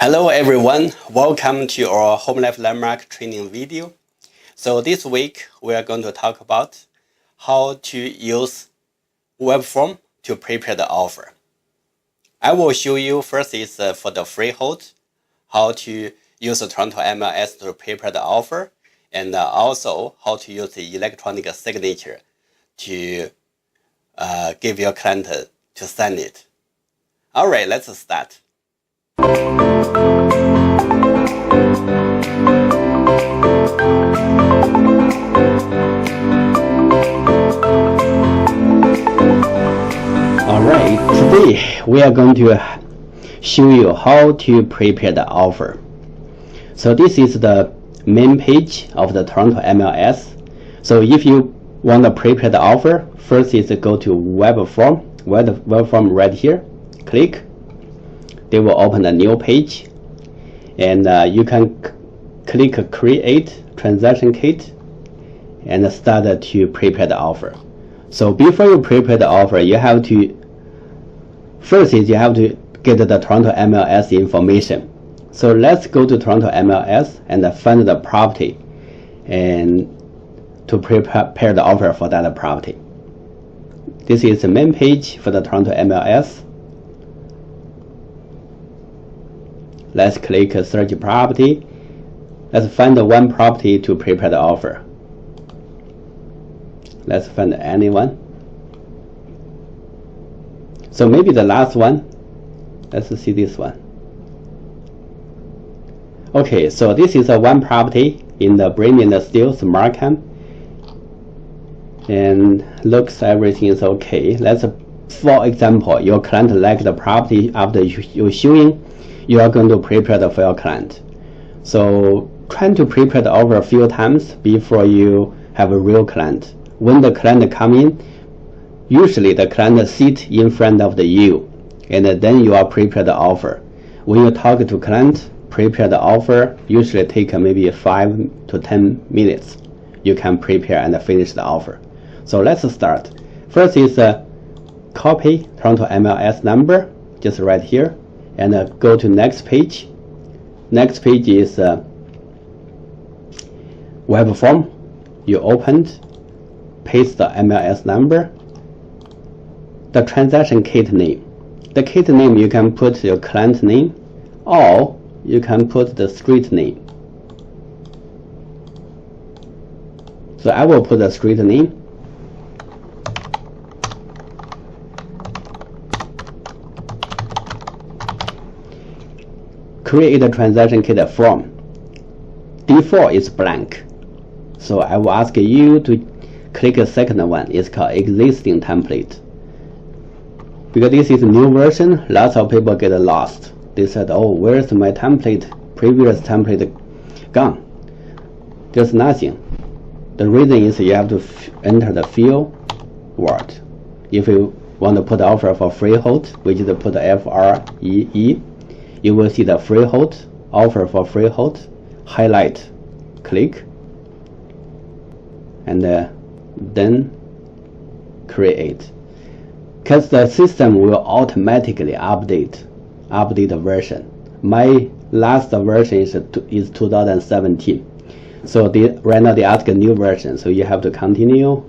Hello everyone, welcome to our Home Life Landmark training video. So this week we are going to talk about how to use web form to prepare the offer. I will show you first is for the freehold, how to use the Toronto MLS to prepare the offer, and also how to use the electronic signature to give your client to sign it. Alright, let's start. Alright, today we are going to show you how to prepare the offer. So this is the main page of the Toronto MLS. So if you want to prepare the offer, first is to go to web form right here, click. They will open a new page, and you can click create transaction kit and start to prepare the offer. So before you prepare the offer, you have to get the Toronto MLS information. So let's go to Toronto MLS and find the property and to prepare the offer for that property. This is the main page for the Toronto MLS. Let's click search property. Let's find one property to prepare the offer. Let's find anyone. So maybe the last one. Let's see this one. Okay, so this is one property in the Brainian Steeles Markham, and looks everything is okay. Let's, for example, your client like the property after you showing, you are going to prepare the for your client. So trying to prepare the offer a few times before you have a real client. When the client come in, usually the client sit in front of you, and then you are prepare the offer. When you talk to client, prepare the offer, usually take maybe 5 to 10 minutes. You can prepare and finish the offer. So let's start. First is copy Toronto MLS number, just right here, and go to next page. Next page is web form. You opened, paste the MLS number, the transaction kit name. The kit name you can put your client name, or you can put the street name. So I will put the street name. Create a transaction kit form. Default is blank. So I will ask you to click the second one. It's called existing template. Because this is a new version, lots of people get lost. They said, oh, where's my template? Previous template gone. There's nothing. The reason is you have to enter the field word. If you want to put offer for freehold, which is put FREE, you will see the freehold, offer for freehold, highlight, click, and then create. Because the system will automatically update the version. My last version is 2017. So right now they ask a new version, so you have to continue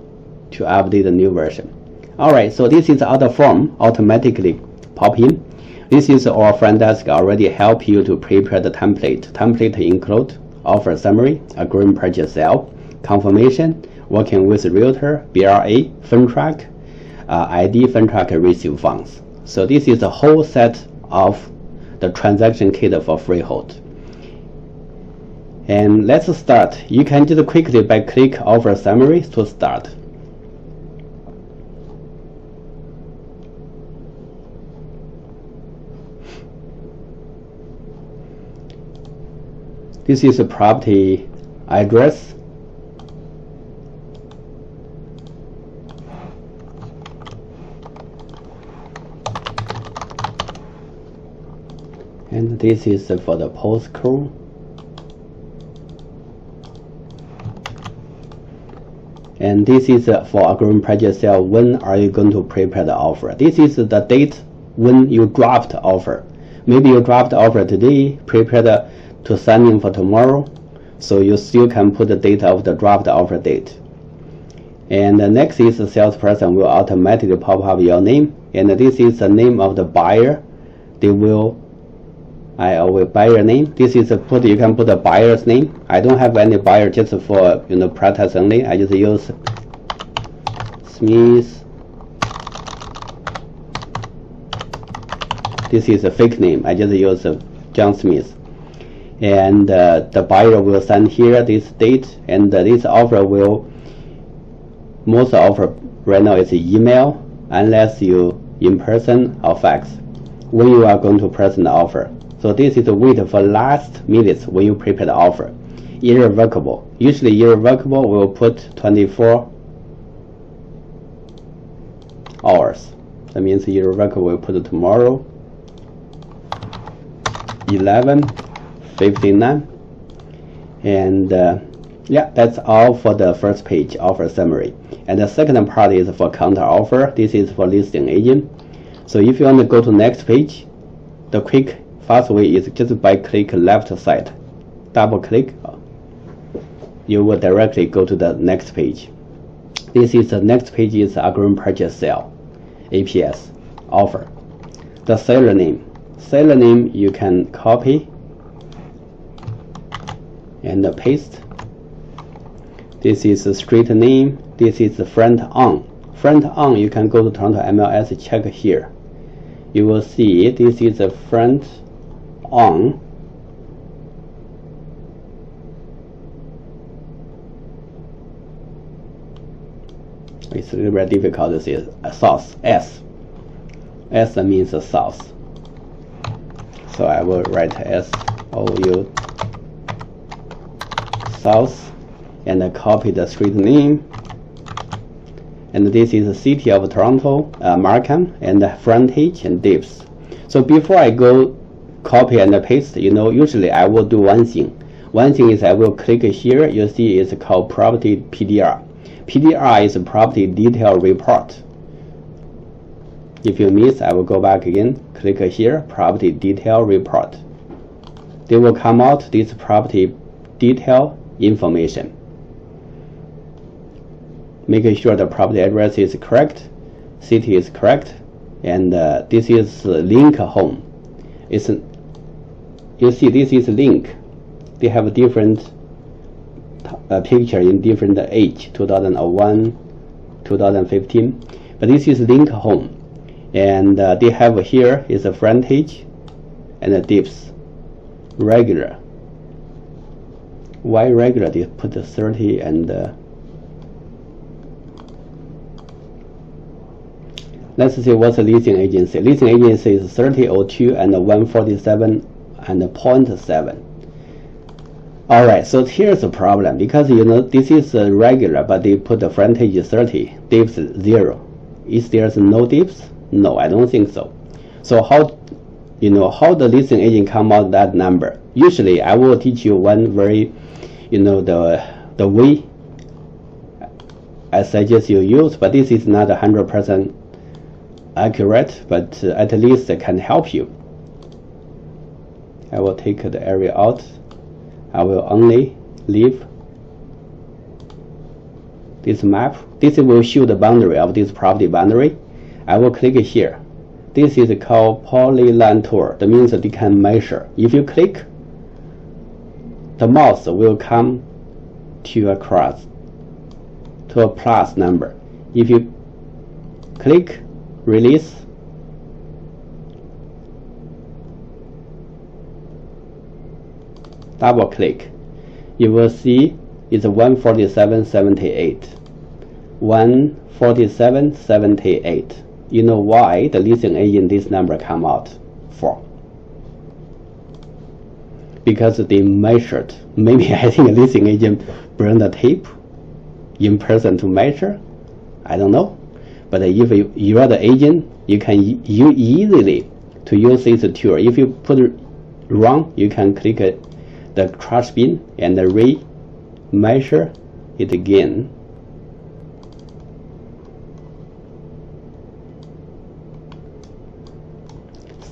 to update the new version. Alright, so this is other form automatically pop in. This is our front desk already help you to prepare the template. Template include offer summary, agreement purchase sale, confirmation, working with realtor, BRA, FunTrack, ID, FunTrack, receive funds. So this is a whole set of the transaction kit for freehold. And let's start. You can just quickly by click offer summary to start. This is a property address. And this is for the postcode. And this is for agreement purchase sale. When are you going to prepare the offer? This is the date when you draft the offer. Maybe you dropped the offer today, prepared to sign in for tomorrow, so you still can put the date of the dropped offer date. And the next is the salesperson will automatically pop up your name, and this is the name of the buyer. I will buyer name. This is you can put the buyer's name. I don't have any buyer, just for practice only. I just use Smith. This is a fake name. I just use John Smith. And the buyer will send here this date, and this offer will, most offer right now is email, unless you in person or fax when you are going to present the offer. So this is a wait for last minutes when you prepare the offer. Irrevocable. Usually irrevocable will put 24 hours. That means irrevocable will put tomorrow 11:59. And yeah, that's all for the first page offer summary. And the second part is for counter offer. This is for listing agent. So if you want to go to next page, the quick fast way is just by click left side, double click, you will directly go to the next page. This is the next page is agreement purchase sale, APS offer. The seller name you can copy and paste. This is the street name. This is the front on. Front on, you can go to Toronto MLS, check here. You will see this is the front on. It's a little bit difficult to see. South, S means the south. So I will write SOU south, and copy the street name. And this is the city of Toronto, Markham, and the frontage and dips. So before I go copy and paste, usually I will do one thing. One thing is I will click here. You see it's called property PDR. PDR is a property detail report. If you miss, I will go back again. Click here, property detail report. They will come out this property detail information. Making sure the property address is correct, city is correct, and this is link home. You see this is link. They have a different picture in different age, 2001, 2015, but this is link home. And they have here is a frontage and the dips regular. Why regular? They put the 30 and let's see what's the leasing agency. Leasing agency is 3002 and 147 and 0.7. Alright, so here's the problem, because this is regular, but they put the frontage 30, dips 0. Is there no dips? No, I don't think so. So how the leasing agent come out that number? Usually I will teach you one very the way I suggest you use, but this is not 100% accurate, but at least it can help you. I will take the area out. I will only leave this map. This will show the boundary of this property boundary. I will click here. This is called polyline tour. That means that you can measure. If you click, the mouse will come to a cross, to a plus number. If you click, release, double click, you will see it's 147.78. 147.78. You know why the leasing agent this number come out for? Because they measured. Maybe I think a leasing agent burned the tape in person to measure. I don't know. But if you are the agent, you easily to use this tool. If you put it wrong, you can click the trash bin and re-measure it again.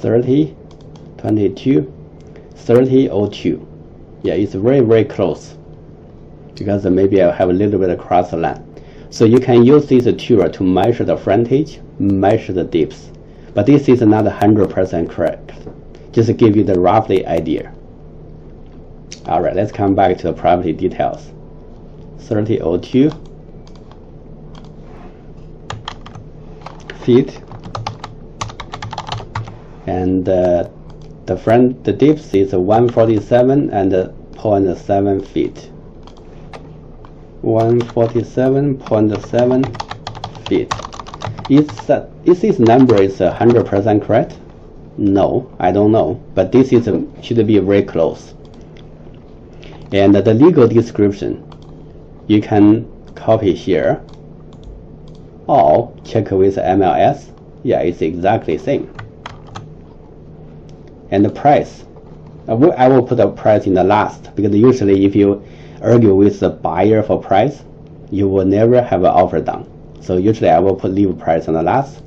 $30 22 3002. Yeah, it's very close, because maybe I have a little bit of cross line. So you can use this tool to measure the frontage, measure the dips, but this is not 100% correct. Just to give you the roughly idea. Alright, let's come back to the property details. 3002 feet, and the dips is 147 and 0.7 feet. 147.7 feet. Is this number is 100% correct? No, I don't know, but this is should be very close. And the legal description, you can copy here, or check with MLS. Yeah, it's exactly same. And the price, I will put the price in the last, because usually if you argue with the buyer for price, you will never have an offer done. So usually I will leave price on the last.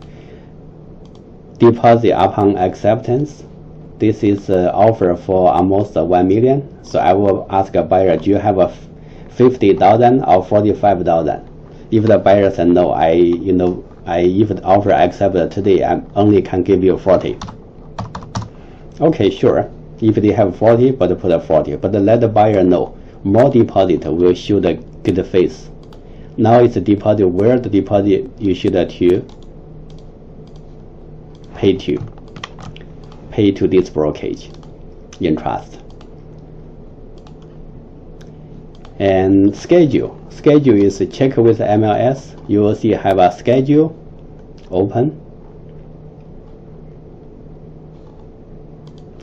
Deposit upon acceptance. This is offer for almost 1 million. So I will ask a buyer, do you have a 50,000 or 45,000? If the buyer said no, if the offer accepted today, I only can give you 40. Okay, sure. If they have 40, but put a 40. But let the buyer know more deposit will show the good face. Now it's a deposit where the deposit you should to pay to this brokerage in trust. And schedule is check with MLS. You will see have a schedule open.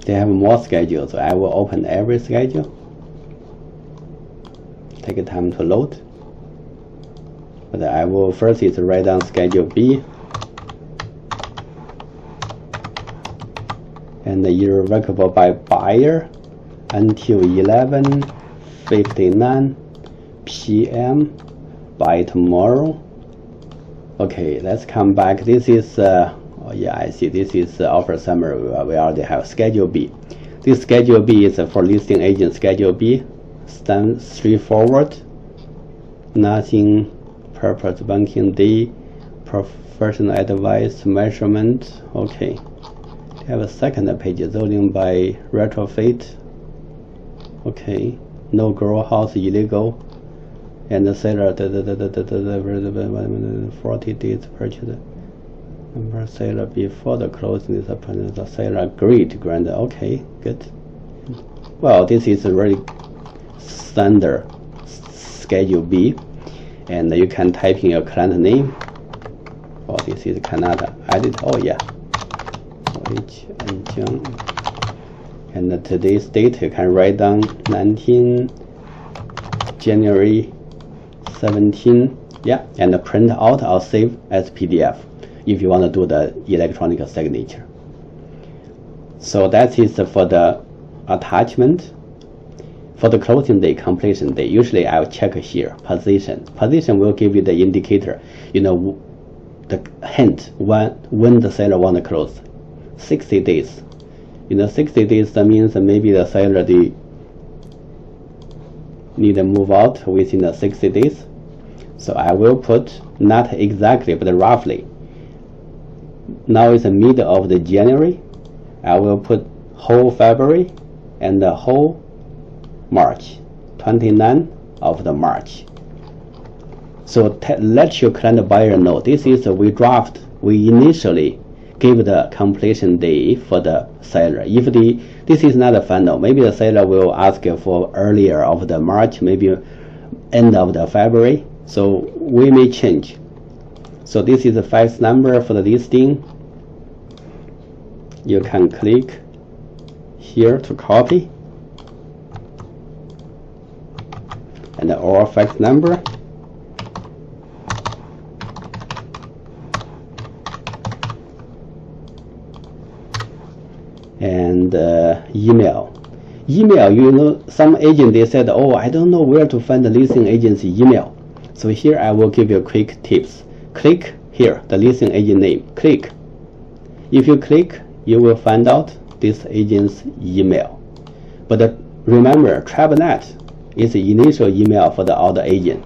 They have more schedules, so I will open every schedule. Take time to load. But I will first is write down schedule B, and irrevocable by buyer until 11:59 p.m. by tomorrow. Okay, let's come back. This is oh yeah, I see. This is offer summary. We already have schedule B. This schedule B is for listing agent. Schedule B stands straightforward. Nothing purpose banking day, professional advice, measurement. Okay. We have a second page, zoning by retrofit. Okay. No grow house illegal. And the seller 40 days purchase. Number seller before the closing is upon the seller agreed to grant. Okay, good. Well, this is a very standard schedule B, and you can type in your client name. Oh, this is Canada. Edit. Oh yeah. H and John. And today's date you can write down 19 January 17. Yeah, and print out or save as PDF if you want to do the electronic signature. So that is for the attachment. For the closing day, completion day, usually I'll check here, position. Position will give you the indicator, the hint when the seller want to close. 60 days. 60 days, that means that maybe the seller need to move out within the 60 days. So I will put, not exactly, but roughly. Now it's the middle of the January. I will put whole February and the whole March, 29 of the March. So let your client buyer know this is we initially give the completion day for the seller. If this is not a final, maybe the seller will ask for earlier of the March, maybe end of the February. So we may change. So this is the fax number for the listing. You can click here to copy, and our fax number. And email. Some agent they said, oh, I don't know where to find the listing agency email. So here I will give you quick tips. Click here, the listing agent name. Click. If you click, you will find out this agent's email. But remember, TravelNet is the initial email for all the agent.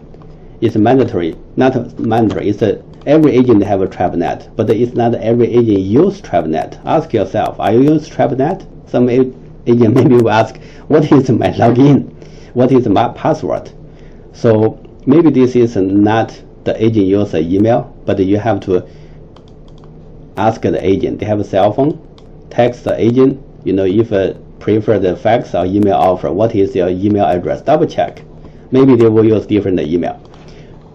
It's mandatory, not mandatory. It's every agent have a TravelNet, but it's not every agent use TravelNet. Ask yourself, are you use TravelNet? Some agent maybe will ask, what is my login? What is my password? So maybe this is not the agent user email, but you have to ask the agent. They have a cell phone, text the agent, if prefer the fax or email offer, what is your email address? Double check. Maybe they will use different email.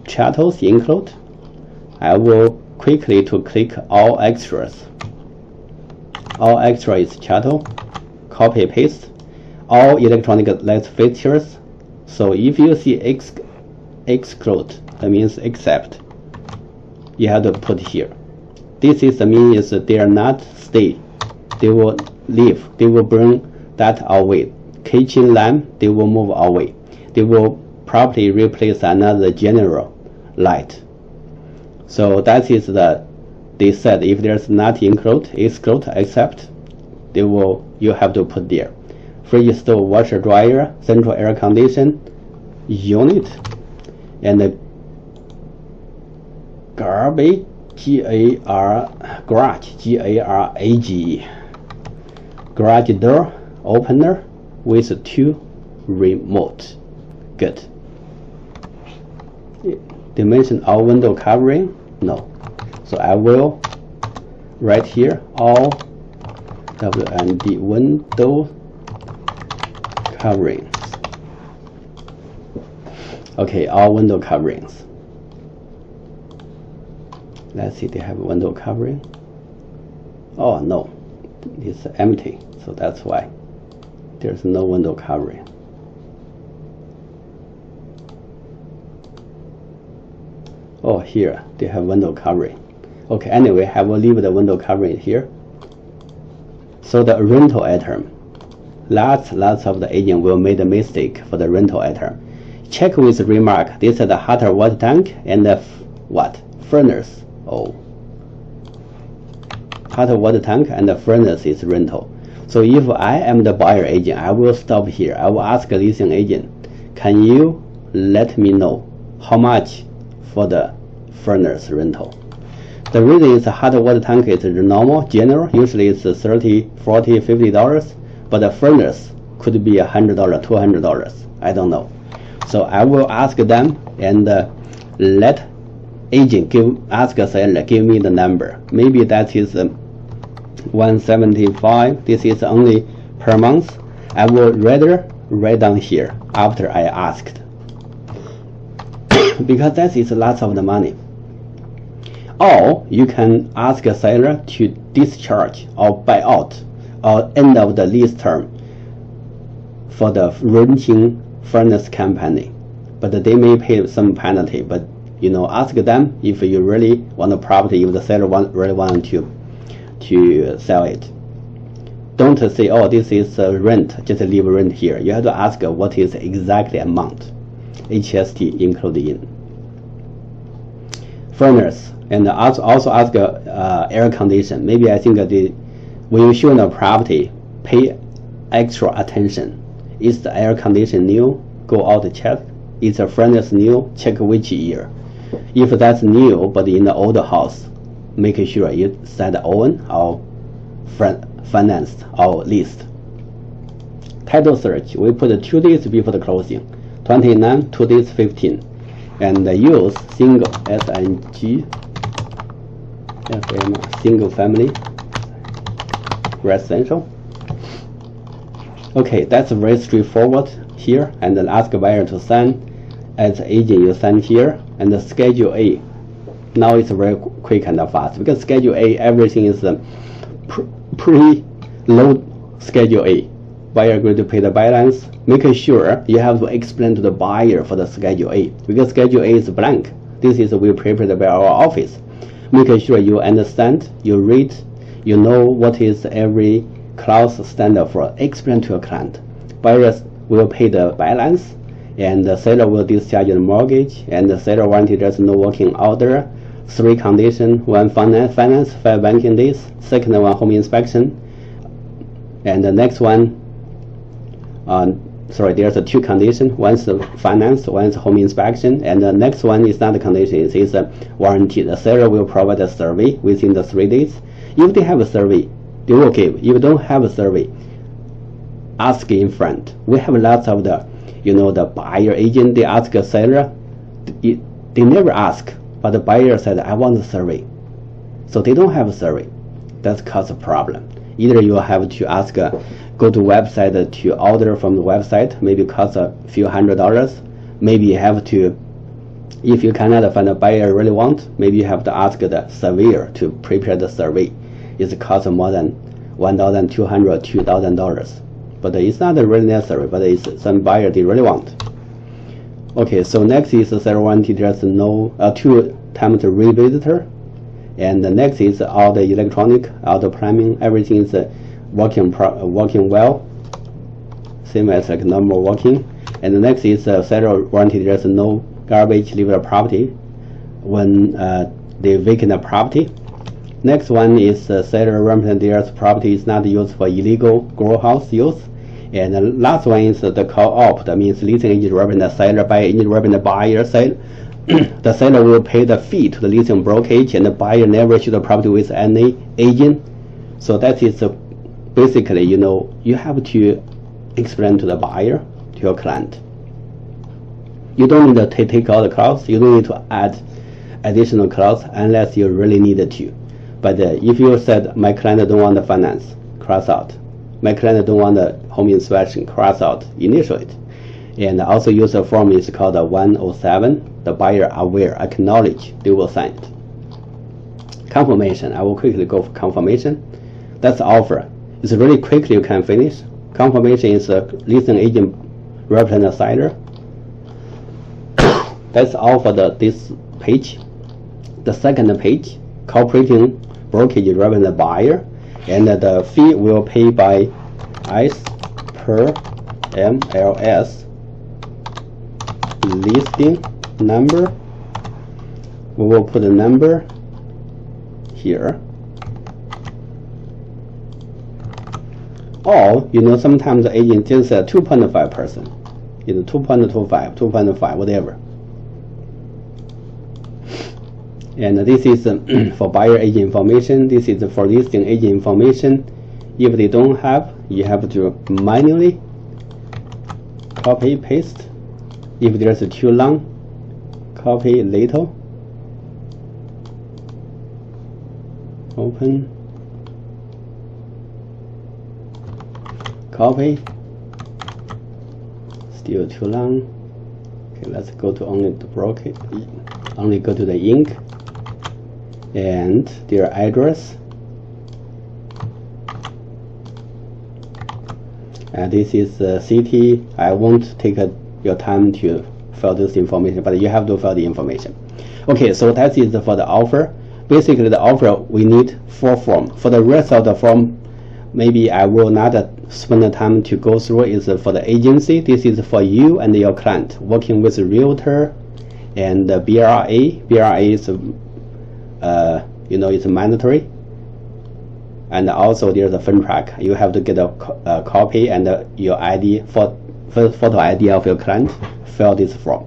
Chattels include. I will quickly to click all extras. All extra is chattel. Copy paste. All electronic list features. So if you see exclude, that means except, you have to put here. This is the means they are not stay. They will leave. They will bring that away. Kitchen lamp, they will move away. They will probably replace another general light. So that is they said if there's not include, exclude, except, you have to put there. Fridge, stove, washer, dryer, central air condition unit, and the garbage, garage, G-A-R-A-G-E, garage door opener with 2 remote. Good. They mention all window covering? No. So I will write here all WND window coverings. Okay, all window coverings. Let's see, they have a window covering. Oh no, it's empty, so that's why there's no window covering. Oh, here they have window covering. Okay, anyway, I will leave the window covering here. So the rental item, lots of the agent will make a mistake for the rental item. Check with remark. This is the hot water tank and the what? Furnace. Oh, hot water tank and the furnace is rental. So if I am the buyer agent, I will stop here. I will ask the leasing agent, can you let me know how much for the furnace rental? The reason is the hot water tank is normal, general. Usually it's $30, $40, $50, but the furnace could be $100, $200. I don't know. So I will ask them and let agent ask a seller, give me the number. Maybe that is $175. This is only per month. I will rather write down here after I asked, because that is lots of the money. Or you can ask a seller to discharge or buy out or end of the lease term for the renting furnace company, but they may pay some penalty. But ask them if you really want the property, if the seller really want to sell it. Don't say, oh, this is rent, just leave rent here. You have to ask what is the exact amount, HST included in. Furnace, and also ask air condition. Maybe I think when you show the property, pay extra attention. Is the air condition new? Go out to check. Is the furnace new? Check which year. If that's new but in the old house, make sure you set own or financed or leased. Title search, we put 2 days before the closing, 29, 2 days 15, and use single SNG FM, single family residential. Okay, that's very straightforward here. And then ask buyer to sign. As agent, you sign here. And the Schedule A, now it's very quick and fast, because Schedule A, everything is pre-load Schedule A. Buyer agreed to pay the balance. Make sure you have to explain to the buyer for the Schedule A, because Schedule A is blank. This is we prepared by our office. Make sure you understand, you read, you know what is every clause standard for. Explain to your client. Buyers will pay the balance, and the seller will discharge the mortgage, and the seller warranty there's no working order. 3 conditions: 1 finance, 5 banking days, 2nd one home inspection, And the next one, there's a two conditions. One's the finance, one's home inspection, and the next one is not a condition, it's a warranty. The seller will provide a survey within the 3 days. If they have a survey, they will give. If you don't have a survey, ask in front. We have lots of the buyer agent, they ask a seller, they never ask, but the buyer said, I want a survey. So they don't have a survey. That causes a problem. Either you have to ask, go to website to order from the website, maybe cost a few $100. Maybe you have to, if you cannot find a buyer really want, maybe you have to ask the surveyor to prepare the survey. It costs more than $1,200, $2,000. But it's not really necessary, but it's some buyer they really want. Okay, so next is the seller warranty. There's no 2 times revisitor. And the next is all the electronic, all the plumbing, everything is working well, same as like normal working. And the next is seller warranty. There's no garbage leave the property when they vacate the property. Next one is seller represent their property is not used for illegal grow house use. And the last one is the co-op. That means leasing agent represent the seller, buyer agent represent the buyer. The seller will pay the fee to the leasing brokerage, and the buyer never share the property with any agent. So that is basically, you have to explain to the buyer, to your client. You don't need to take out the clause. You don't need to add additional clause unless you really need to. But if you said, my client don't want the finance, cross out. My client don't want the home inspection, cross out, initial it. And also use a form is called 107. The buyer aware, acknowledge, they will sign it. Confirmation, I will quickly go for confirmation. That's offer. It's really quickly you can finish. Confirmation is a leasing agent represent the seller. That's all for this page. The second page, cooperating brokerage represent the buyer, and the fee will pay by as per MLS. Listing number, we will put a number here. Or sometimes the agent just 2.5%, 2.25, 2.5, whatever. And this is for buyer agent information. This is for listing agent information. If they don't have, you have to manually copy paste. If there's too long, copy little, open, copy, still too long. Okay, let's go to only the broker, only go to the ink and their address. And this is city. I won't take your time to fill this information, but you have to fill the information. Okay, so that is for the offer. Basically, the offer we need 4 forms. For the rest of the form, maybe I will not spend the time to go through. Is for the agency. This is for you and your client working with a realtor and the BRA. BRA is it's mandatory. And also there's a fund track. You have to get a copy and your ID photo ID of your client. Fill this form.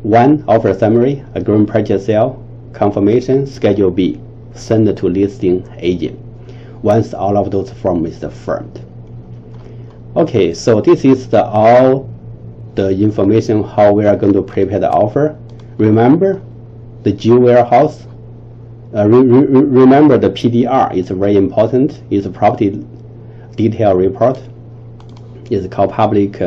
1. Offer summary, agreement purchase sale, confirmation, Schedule B. Send to listing agent. Once all of those forms is filled. Okay, so this is all the information how we are going to prepare the offer. Remember the G warehouse. Remember the PDR is very important. It's a property detail report. It's called public.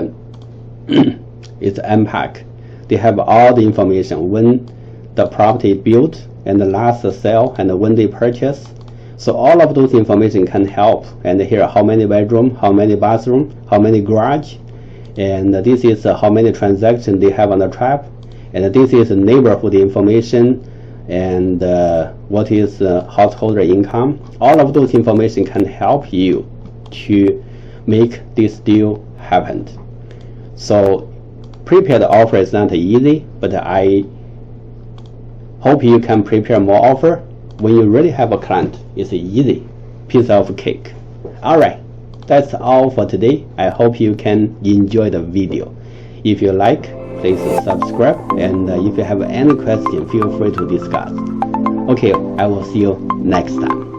It's MPAC. They have all the information when the property built and the last sale and when they purchase. So all of those information can help. And here how many bedroom, how many bathroom, how many garage, and this is how many transactions they have on the trap, and this is neighborhood information, and what is householder income. All of those information can help you to make this deal happen. So prepare the offer is not easy, but I hope you can prepare more offer. When you really have a client, it's an easy piece of cake. All right, that's all for today. I hope you can enjoy the video. If you like, please subscribe, and if you have any question, feel free to discuss. Okay, I will see you next time.